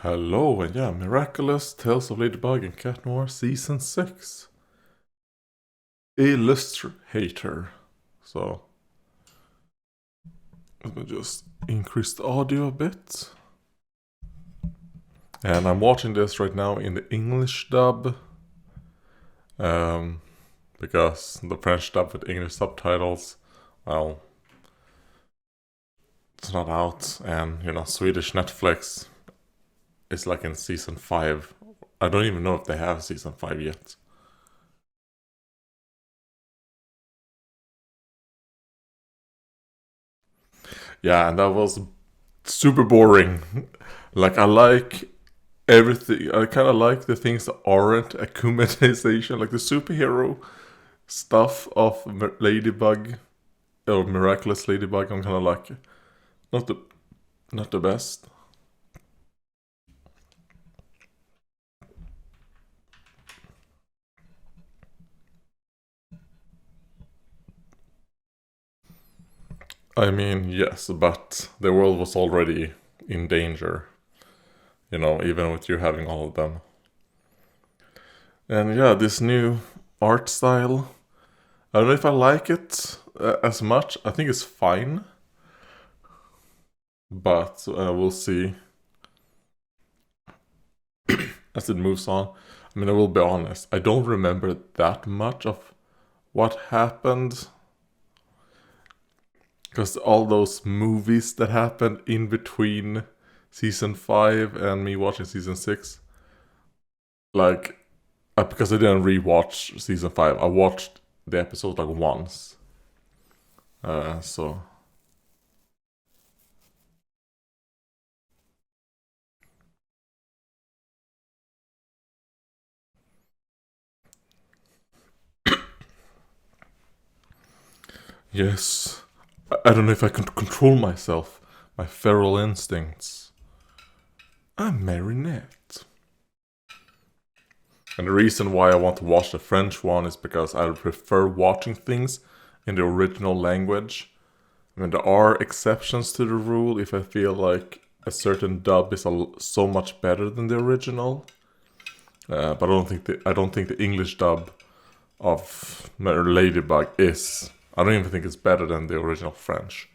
Hello, and yeah, Miraculous, Tales of Ladybug and Cat Noir Season 6. Illustrhater. So, let me just increase the audio a bit. And I'm watching this right now in the English dub. Because the French dub with English subtitles, well, it's not out. And, Swedish Netflix is like in Season 5. I don't even know if they have Season 5 yet. Yeah, and that was super boring. Like, I like everything. I kind of like the things that aren't akumatization, like the superhero stuff of Ladybug or Miraculous Ladybug. I'm kind of like not the not the best. I mean, yes, but the world was already in danger. Even with you having all of them. And yeah, this new art style. I don't know if I like it as much. I think it's fine, but we'll see as it moves on. I mean, I will be honest, I don't remember that much of what happened. Because all those movies that happened in between season 5 and me watching season 6, like, because I didn't rewatch season 5, I watched the episode like once. So. Yes. I don't know if I can control myself. My feral instincts. I'm Marinette. And the reason why I want to watch the French one is because I prefer watching things in the original language. I mean, there are exceptions to the rule if I feel like a certain dub is so much better than the original. But I don't think the English dub of Ladybug is. I don't even think it's better than the original French.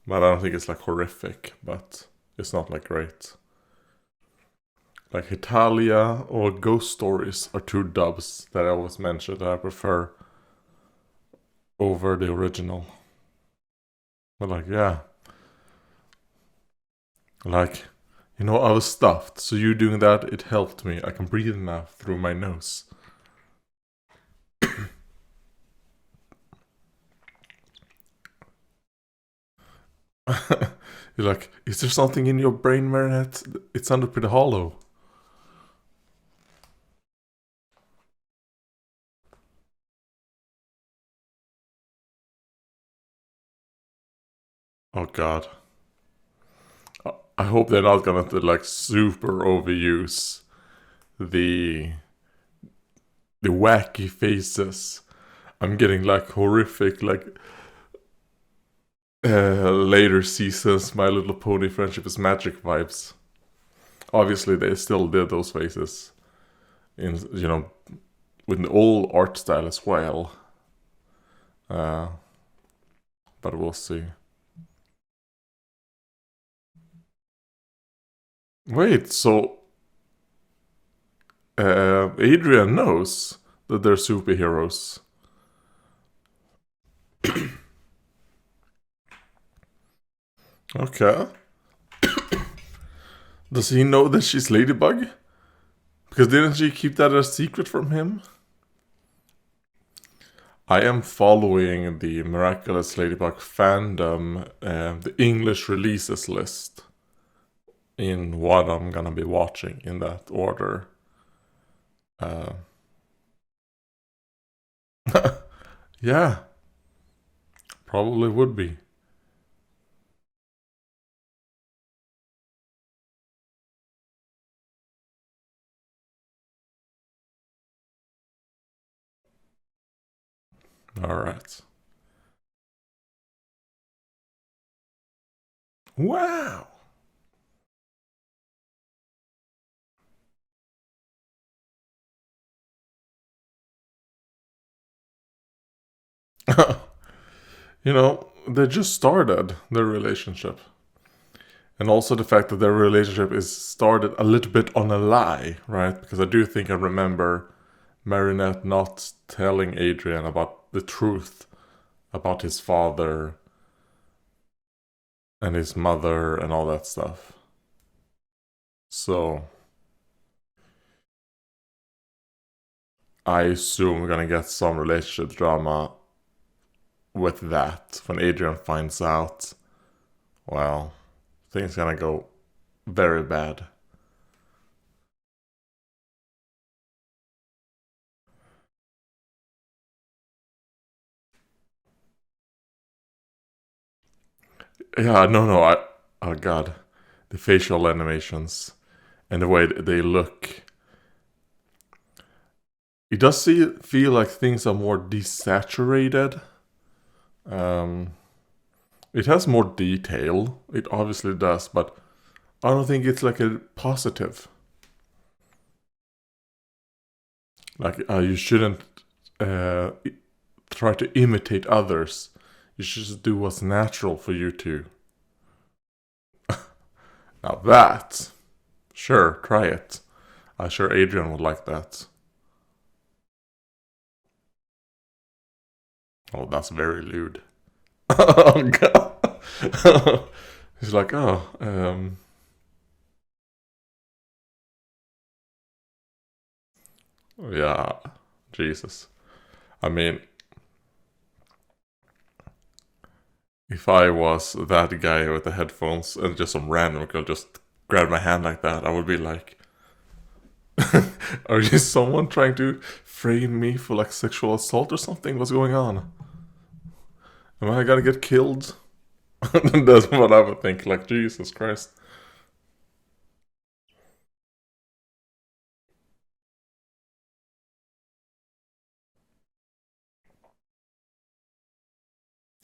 But I don't think it's like horrific, but it's not like great. Like Italia or Ghost Stories are two dubs that I always mention that I prefer over the original. But like, yeah. Like, I was stuffed, so you doing that, it helped me. I can breathe now through my nose. You're like, is there something in your brain, Marinette? It sounded pretty hollow. Oh god. I hope they're not gonna like super overuse the the wacky faces. I'm getting like horrific like later seasons My Little Pony Friendship is Magic vibes. Obviously they still did those faces in with the old art style as well. Uh, but we'll see. Wait, so Adrian knows that they're superheroes. Okay. Does he know that she's Ladybug? Because didn't she keep that a secret from him? I am following the Miraculous Ladybug fandom, the English releases list, in what I'm gonna be watching in that order. Uh, yeah, probably would be. Alright. Wow! You know, they just started their relationship. And also the fact that their relationship is started a little bit on a lie, right? Because I do think I remember Marinette not telling Adrian about the truth about his father and his mother and all that stuff. So I assume we're gonna get some relationship drama with that. When Adrian finds out, well, things gonna go very bad. Yeah, no, oh god, the facial animations and the way they look. It does feel like things are more desaturated. Um, it has more detail. It obviously does, but I don't think it's like a positive. Like you shouldn't try to imitate others. You should just do what's natural for you to. Now that, sure, try it. I'm sure Adrian would like that. Oh, that's very lewd. Oh god. He's like, oh, yeah, Jesus. I mean, if I was that guy with the headphones and just some random girl just grabbed my hand like that, I would be like, are you someone trying to frame me for like sexual assault or something? What's going on? Am I gonna get killed? That's what I would think. Like, Jesus Christ.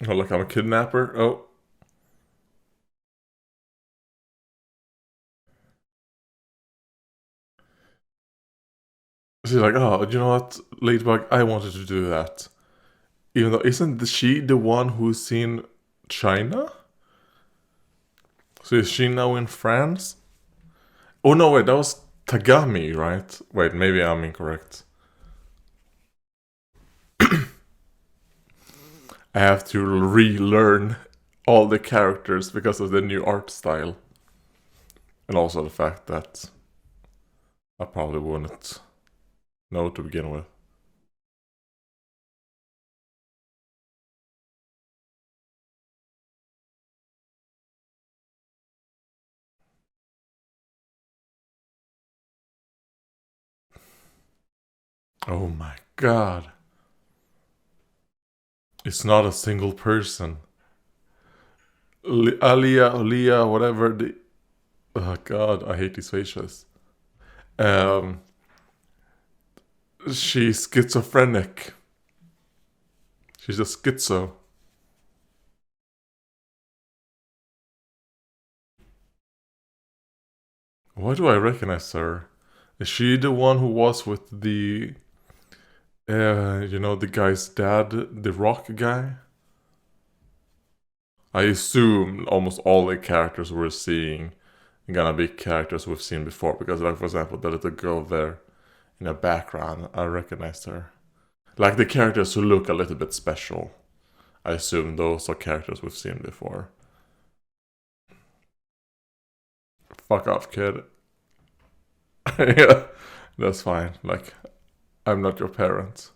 Oh, look, I'm a kidnapper. Oh, she's like, oh, you know what, Ladybug, I wanted to do that. Even though, isn't she the one who's seen China? So is she now in France? Oh no, wait, that was Tagami, right? Wait, maybe I'm incorrect. I have to relearn all the characters because of the new art style. And also the fact that I probably wouldn't know to begin with. Oh my god. It's not a single person. Alia, Olia, whatever. Oh god, I hate these faces. Um, she's schizophrenic. She's a schizo. Why do I recognize her? Is she the one who was with the guy's dad, the rock guy? I assume almost all the characters we're seeing are gonna be characters we've seen before. Because, like, for example, the little girl there in the background, I recognized her. Like the characters who look a little bit special. I assume those are characters we've seen before. Fuck off, kid. Yeah, that's fine. Like, I'm not your parent.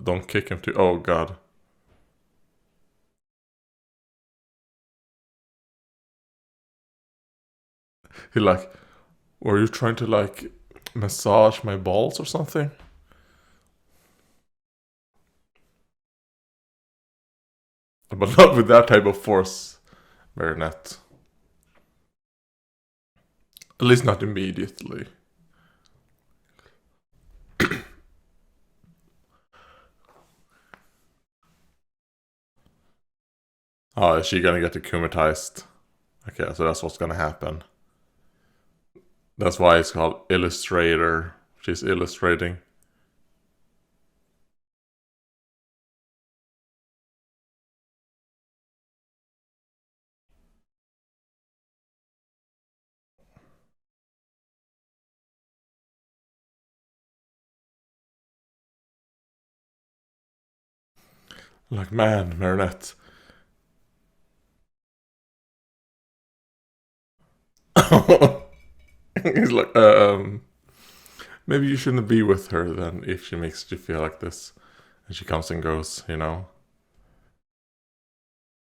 Don't kick him to. Oh god. He like, were you trying to like massage my balls or something? But not with that type of force, Marinette. At least not immediately. Oh, is she gonna get akumatized? Okay, so that's what's gonna happen. That's why it's called Illustrhater. She's illustrating. Like, man, Marinette. He's like, maybe you shouldn't be with her then if she makes you feel like this. And she comes and goes, you know?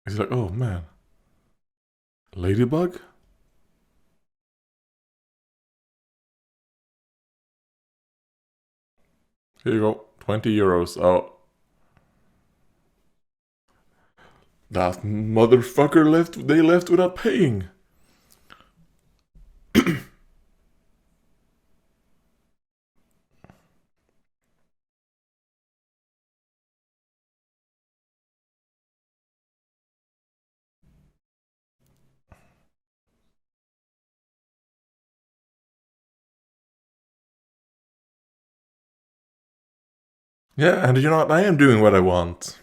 He's like, oh man, Ladybug? Here you go, 20 euros. Oh, that motherfucker left, they left without paying. Yeah, and you know what? I am doing what I want.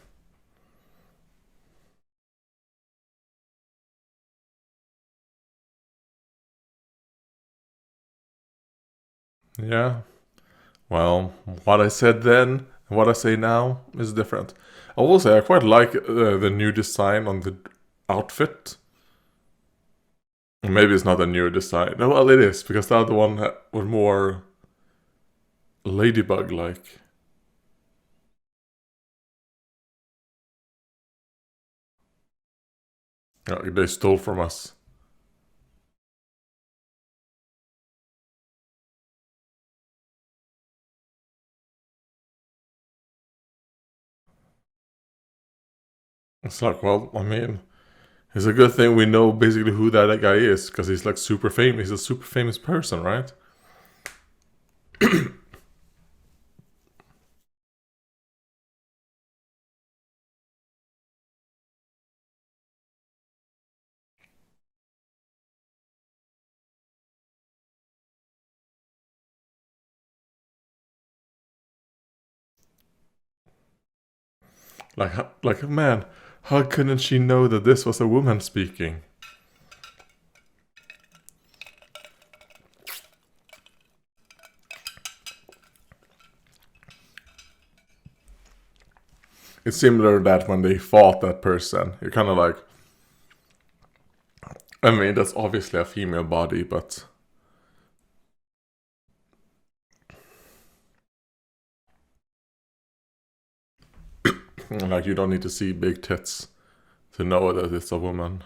Yeah. Well, what I said then and what I say now is different. I will say I quite like the new design on the outfit. Maybe it's not a new design. No, well, it is because the other one was more Ladybug-like. They stole from us. It's like, well, I mean, it's a good thing we know basically who that guy is because he's like super famous. He's a super famous person, right? Like, man, how couldn't she know that this was a woman speaking? It's similar to that when they fought that person. You're kind of like, I mean, that's obviously a female body, but like you don't need to see big tits to know that it's a woman.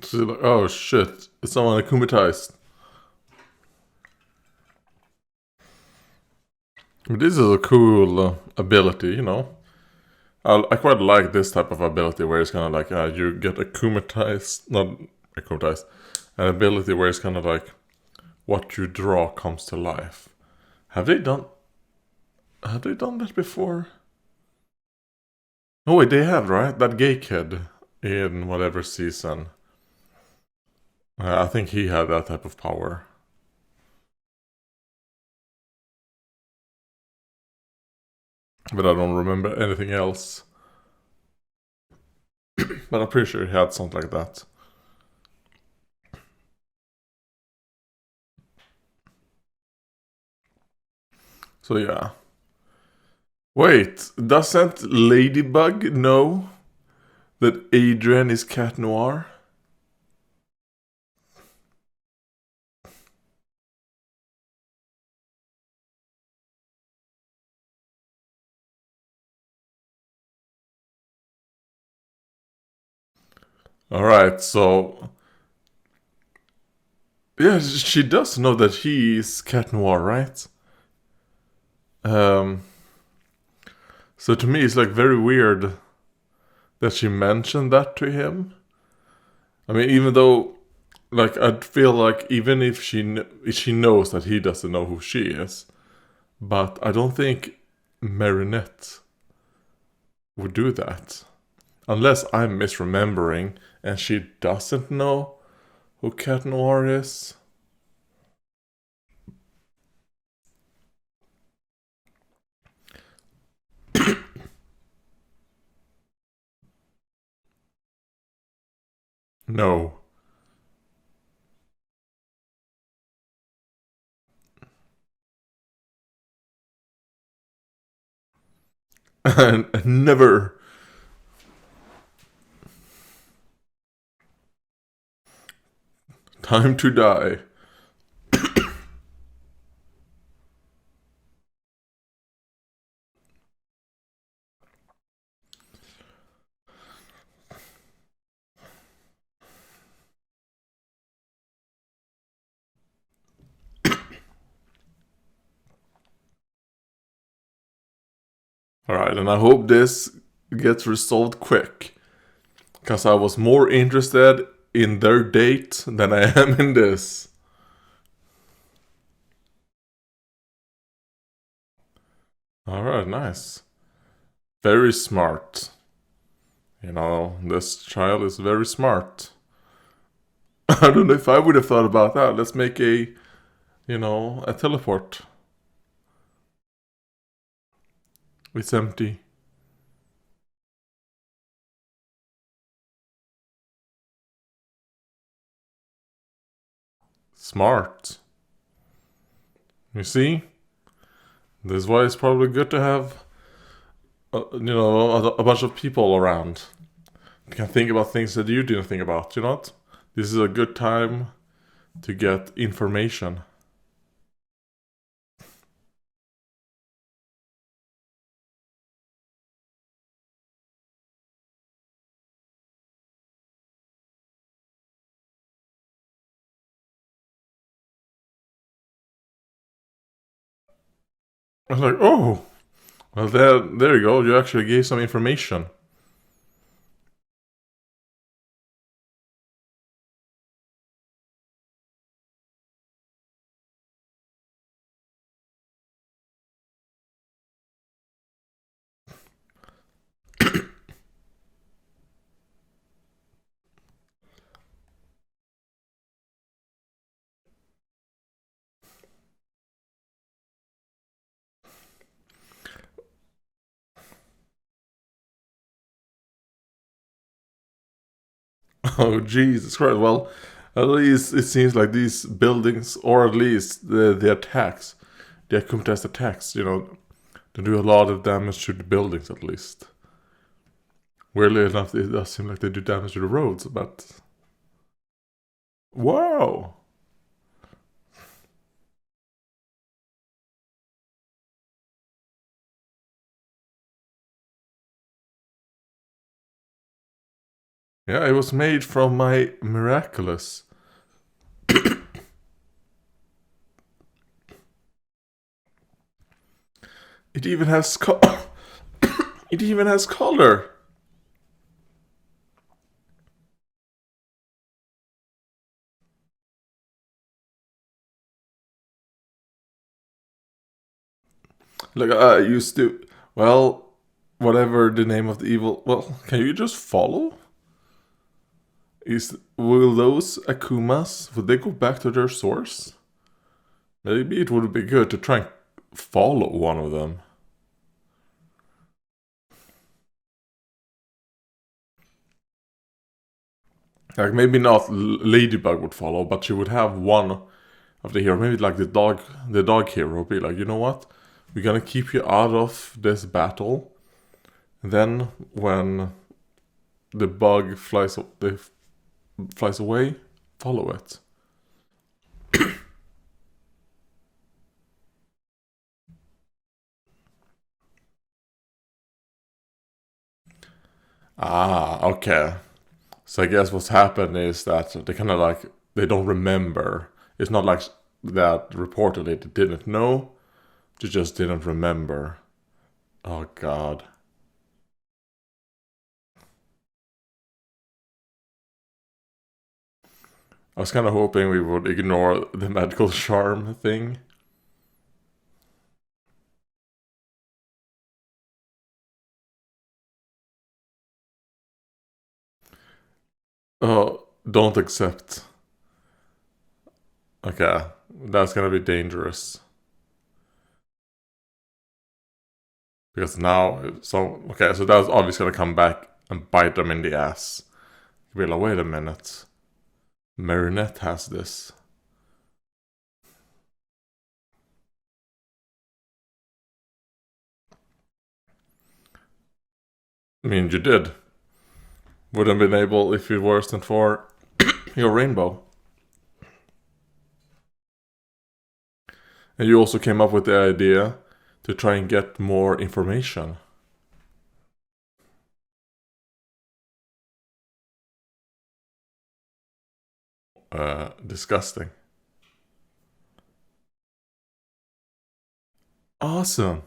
She's like, oh shit, it's someone akumatized. This is a cool ability, you know. I quite like this type of ability where it's kind of like you get akumatized, not akumatized, an ability where it's kind of like what you draw comes to life. Have they done? Have they done that before? Oh wait, they have, right? That gay kid in whatever season. I think he had that type of power. But I don't remember anything else. But I'm pretty sure he had something like that. So yeah. Wait, doesn't Ladybug know that Adrian is Cat Noir? Alright, so. Yeah, she does know that he is Cat Noir, right? Um, so to me, it's like very weird that she mentioned that to him. I mean, even though, like, I'd feel like even if she knows that he doesn't know who she is, but I don't think Marinette would do that. Unless I'm misremembering and she doesn't know who Cat Noir is. No. And never. Time to die. Alright, and I hope this gets resolved quick. Because I was more interested in their date than I am in this. Alright, nice. Very smart. You know, this child is very smart. I don't know if I would have thought about that. Let's make a, a teleport. It's empty. Smart. You see? This is why it's probably good to have, a bunch of people around. You can think about things that you didn't think about, you know what? This is a good time to get information. I was like, oh, well, there you go. You actually gave some information. Oh, Jesus Christ. Well, at least it seems like these buildings, or at least the attacks, the contest attacks, they do a lot of damage to the buildings at least. Weirdly enough, it does seem like they do damage to the roads, but... Wow! Yeah, it was made from my Miraculous. It even has it even has color. Like I used to. Well, whatever the name of the evil. Well, can you just follow? Will those Akumas, would they go back to their source? Maybe it would be good to try and follow one of them. Like maybe not Ladybug would follow, but she would have one of the hero. Maybe like the dog hero. Be like, you know what? We're gonna keep you out of this battle. Then when the bug flies away, follow it. Ah, okay. So I guess what's happened is that they kind of like they don't remember. It's not like that reportedly they didn't know, they just didn't remember. Oh God. I was kind of hoping we would ignore the magical charm thing. Oh, don't accept. Okay, that's gonna be dangerous. Because now, so that's obviously gonna come back and bite them in the ass. You'll be like, wait a minute. Marinette has this. I mean, you did. Wouldn't have been able if it wasn't for your rainbow. And you also came up with the idea to try and get more information. Disgusting. Awesome.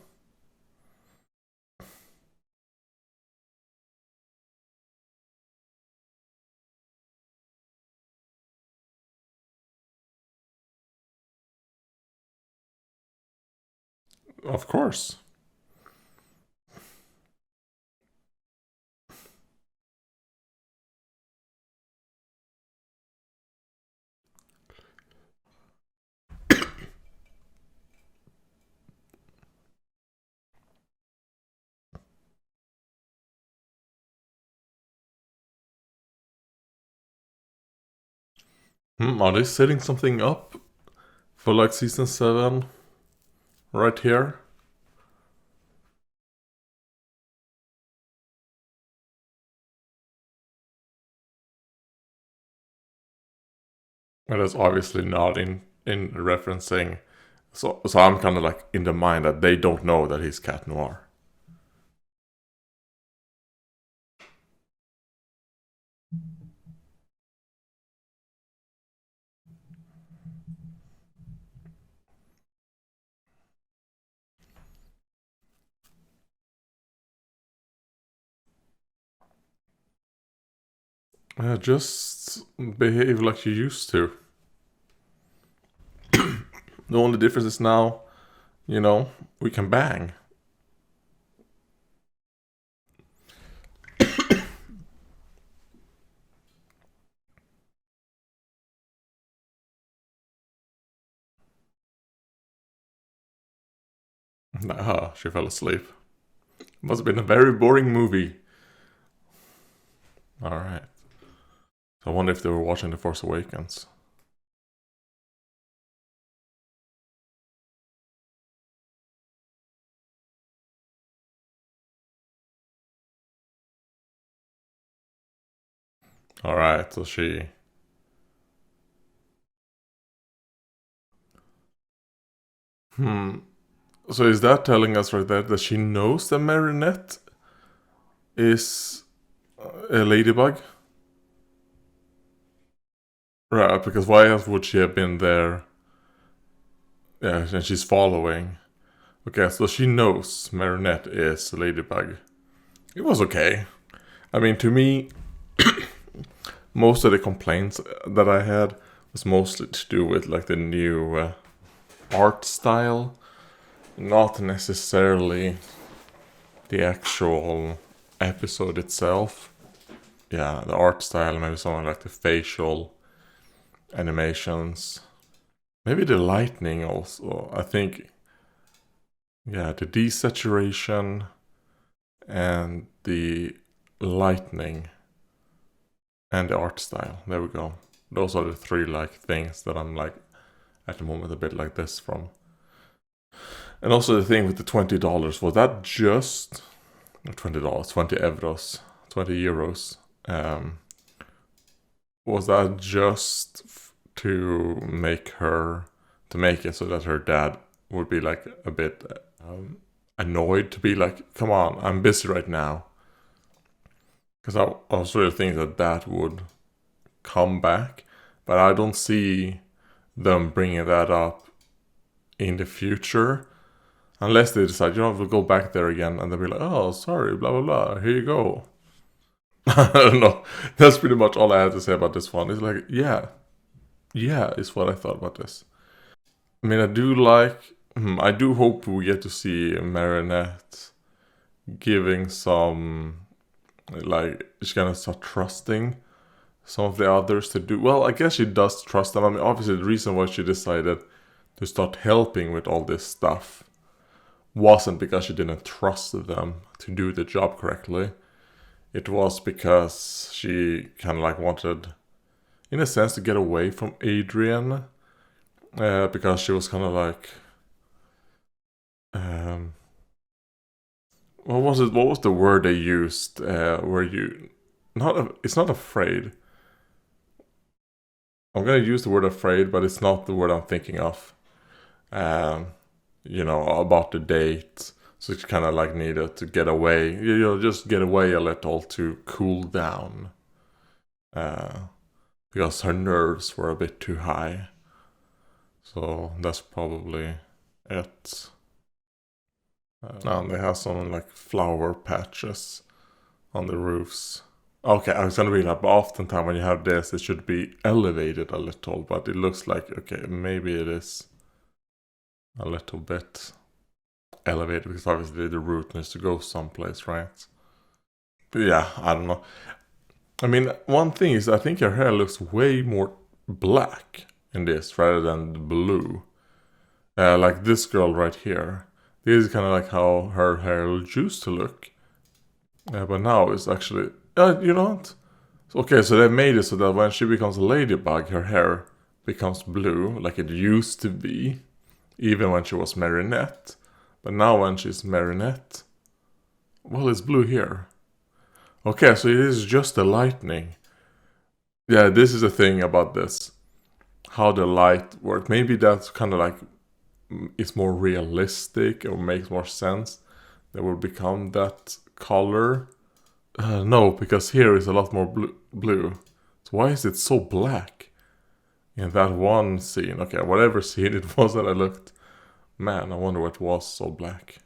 Of course. Are they setting something up for like season 7 right here? Well, that's obviously not in referencing. So I'm kind of like in the mind that they don't know that he's Cat Noir. Just behave like you used to. The only difference is now, we can bang. Ah, she fell asleep. Must have been a very boring movie. Alright. So I wonder if they were watching The Force Awakens. Alright, so she... So is that telling us right there that she knows that Marinette is a ladybug? Right, because why else would she have been there? Yeah, and she's following. Okay, so she knows Marinette is a ladybug. It was okay. I mean, to me, most of the complaints that I had was mostly to do with like the new art style, not necessarily the actual episode itself. Yeah, the art style, maybe something like the facial animations, maybe the lightning also. I think, yeah, the desaturation and the lightning and the art style. There we go. Those are the three like things that I'm like at the moment a bit like this from. And also the thing with the $20, was that just $20, 20 euros, 20 euros? Was that just to make it so that her dad would be like a bit annoyed to be like, come on, I'm busy right now? Because I was really thinking that would come back, but I don't see them bringing that up in the future. Unless they decide, we'll go back there again and they'll be like, oh, sorry, blah, blah, blah, here you go. I don't know. That's pretty much all I have to say about this one. It's like, yeah, is what I thought about this. I mean, I do hope we get to see Marinette giving some, like, she's gonna start trusting some of the others to do. Well, I guess she does trust them. I mean, obviously, the reason why she decided to start helping with all this stuff wasn't because she didn't trust them to do the job correctly. It was because she kind of like wanted, in a sense, to get away from Adrian, because she was kind of like what was it? What was the word they used? Where you it's not afraid. I'm gonna use the word afraid, but it's not the word I'm thinking of. Um, about the date. So she kind of like needed to get away. Just get away a little to cool down. Because her nerves were a bit too high. So that's probably it. And they have some like flower patches on the roofs. Okay, I was gonna read that, but oftentimes when you have this, it should be elevated a little, but it looks like, okay, maybe it is a little bit elevated, because obviously the root needs to go someplace, right? But yeah, I don't know. I mean, one thing is, I think her hair looks way more black in this rather than blue. Like this girl right here. This is kind of like how her hair used to look. But now it's actually... you know what? Okay, so they made it so that when she becomes a Ladybug, her hair becomes blue, like it used to be. Even when she was Marinette. But now when she's Marinette... well, it's blue here. Okay, so it is just the lightning. Yeah, this is the thing about this. How the light works. Maybe that's kind of like... it's more realistic or makes more sense. That will become that color. No, because here is a lot more blue. So why is it so black? In that one scene. Okay, whatever scene it was that I looked. Man, I wonder what was so black.